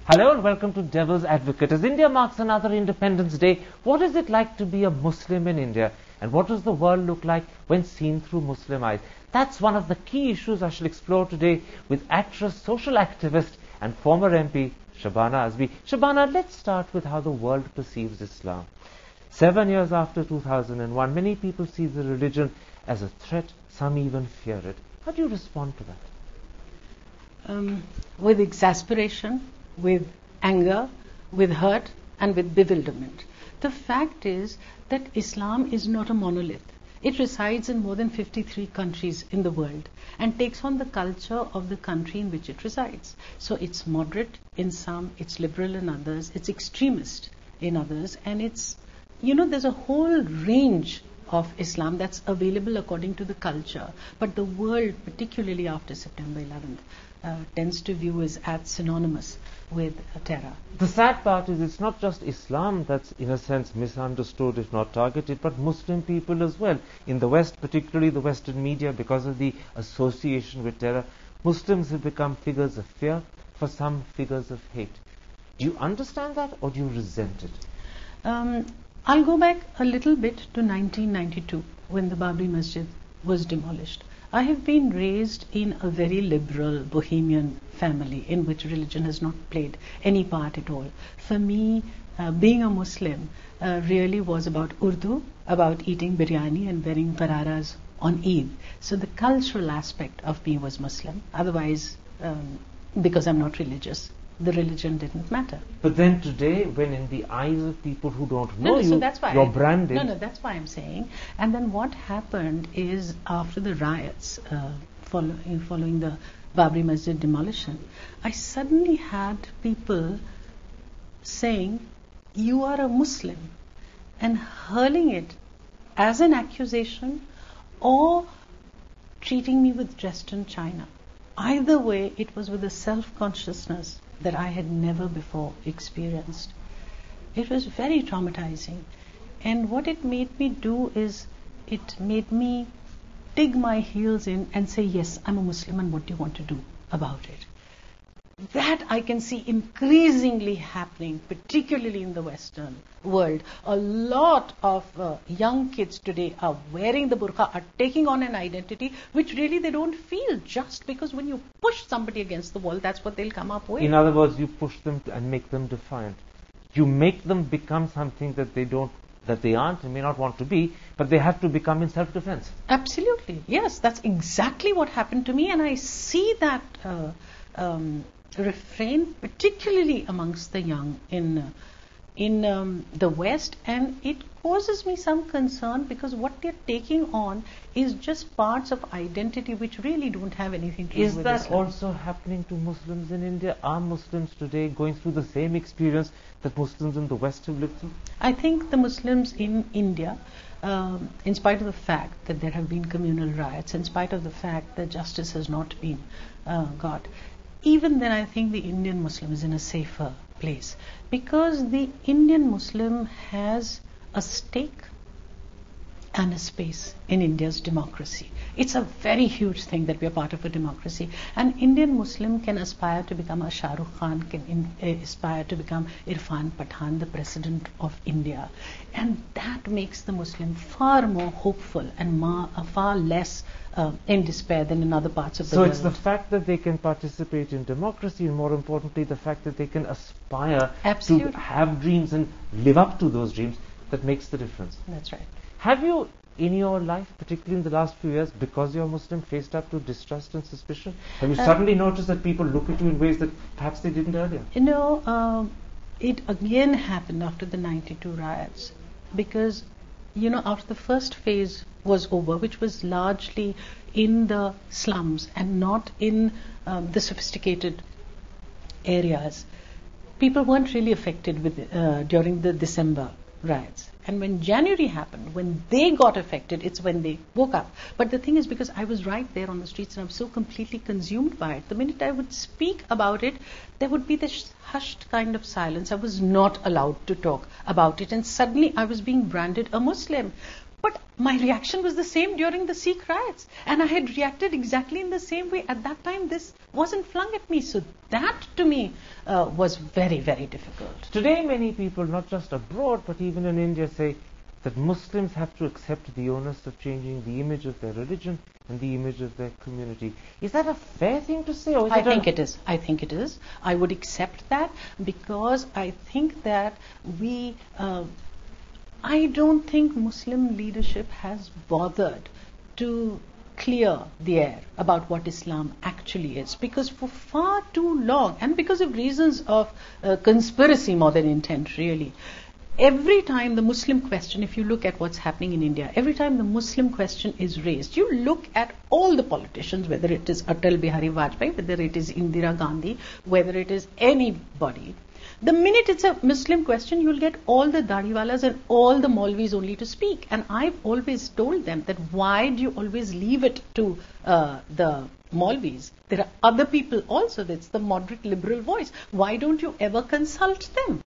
Hello and welcome to Devil's Advocate. As India marks another Independence Day, what is it like to be a Muslim in India? And what does the world look like when seen through Muslim eyes? That's one of the key issues I shall explore today with actress, social activist and former MP Shabana Azmi. Shabana, let's start with how the world perceives Islam. 7 years after 2001, many people see the religion as a threat, some even fear it. How do you respond to that? With exasperation, with anger, with hurt, and with bewilderment. The fact is that Islam is not a monolith. It resides in more than 53 countries in the world and takes on the culture of the country in which it resides. So it's moderate in some, it's liberal in others, it's extremist in others, and it's, there's a whole range of Islam that's available according to the culture. But the world, particularly after September 11th, tends to view as synonymous with terror. The sad part is it's not just Islam that's in a sense misunderstood, if not targeted, but Muslim people as well. In the West, particularly the Western media, because of the association with terror, Muslims have become figures of fear, for some figures of hate. Do you understand that or do you resent it? I'll go back a little bit to 1992 when the Babri Masjid was demolished. I have been raised in a very liberal bohemian family in which religion has not played any part at all. For me, being a Muslim really was about Urdu, about eating biryani and wearing qararas on Eid. So the cultural aspect of me was Muslim. Otherwise, because I'm not religious, the religion didn't matter. But then today, when in the eyes of people who don't know so that's why you're branded. No, that's why I'm saying. And then what happened is after the riots following the Babri Masjid demolition, I suddenly had people saying, "You are a Muslim," and hurling it as an accusation or treating me with Western China. Either way, it was with a self-consciousness that I had never before experienced. It was very traumatizing. And what it made me do is it made me dig my heels in and say, yes, I'm a Muslim, and what do you want to do about it? That I can see increasingly happening, particularly in the Western world. A lot of young kids today are wearing the burqa, are taking on an identity which really they don't feel, just because when you push somebody against the wall, that's what they'll come up with. In other words, you push them and make them defiant. You make them become something that they aren't and may not want to be, but they have to become in self-defense. Absolutely. Yes, that's exactly what happened to me, and I see that refrain particularly amongst the young in the West, and it causes me some concern because what they're taking on is just parts of identity which really don't have anything to do with Islam. Is that also happening to Muslims in India? Are Muslims today going through the same experience that Muslims in the West have lived through? I think the Muslims in India, in spite of the fact that there have been communal riots, in spite of the fact that justice has not been got, even then I think the Indian Muslim is in a safer place, because the Indian Muslim has a stake and a space in India's democracy. It's a very huge thing that we are part of a democracy. An Indian Muslim can aspire to become a Shah Rukh Khan, can aspire to become Irfan Pathan, the President of India. And that makes the Muslim far more hopeful and far less in despair than in other parts of the world. So it's the fact that they can participate in democracy, and more importantly, the fact that they can aspire to have dreams and live up to those dreams, that makes the difference. That's right. Have you, in your life, particularly in the last few years, because you're Muslim, faced up to distrust and suspicion? Have you suddenly noticed that people look at you in ways that perhaps they didn't earlier? It again happened after the 92 riots, because, after the first phase was over, which was largely in the slums and not in the sophisticated areas, people weren't really affected during the December riots. And when January happened, when they got affected, it's when they woke up. But the thing is, because I was right there on the streets and I was so completely consumed by it, the minute I would speak about it, there would be this hushed kind of silence. I was not allowed to talk about it, and suddenly I was being branded a Muslim. But my reaction was the same during the Sikh riots, and I had reacted exactly in the same way. At that time, this wasn't flung at me. So that, to me, was very, very difficult. Today, many people, not just abroad, but even in India, say that Muslims have to accept the onus of changing the image of their religion and the image of their community. Is that a fair thing to say? Or is I think it is. I think it is. I would accept that, because I think that I don't think Muslim leadership has bothered to clear the air about what Islam actually is, because for far too long, and because of reasons of conspiracy more than intent, really, every time the Muslim question, if you look at what's happening in India, every time the Muslim question is raised, you look at all the politicians, whether it is Atal Bihari Vajpayee, whether it is Indira Gandhi, whether it is anybody, the minute it's a Muslim question, you'll get all the Dadiwalas and all the Maulvis only to speak. And I've always told them that why do you always leave it to the Maulvis? There are other people also. That's the moderate liberal voice. Why don't you ever consult them?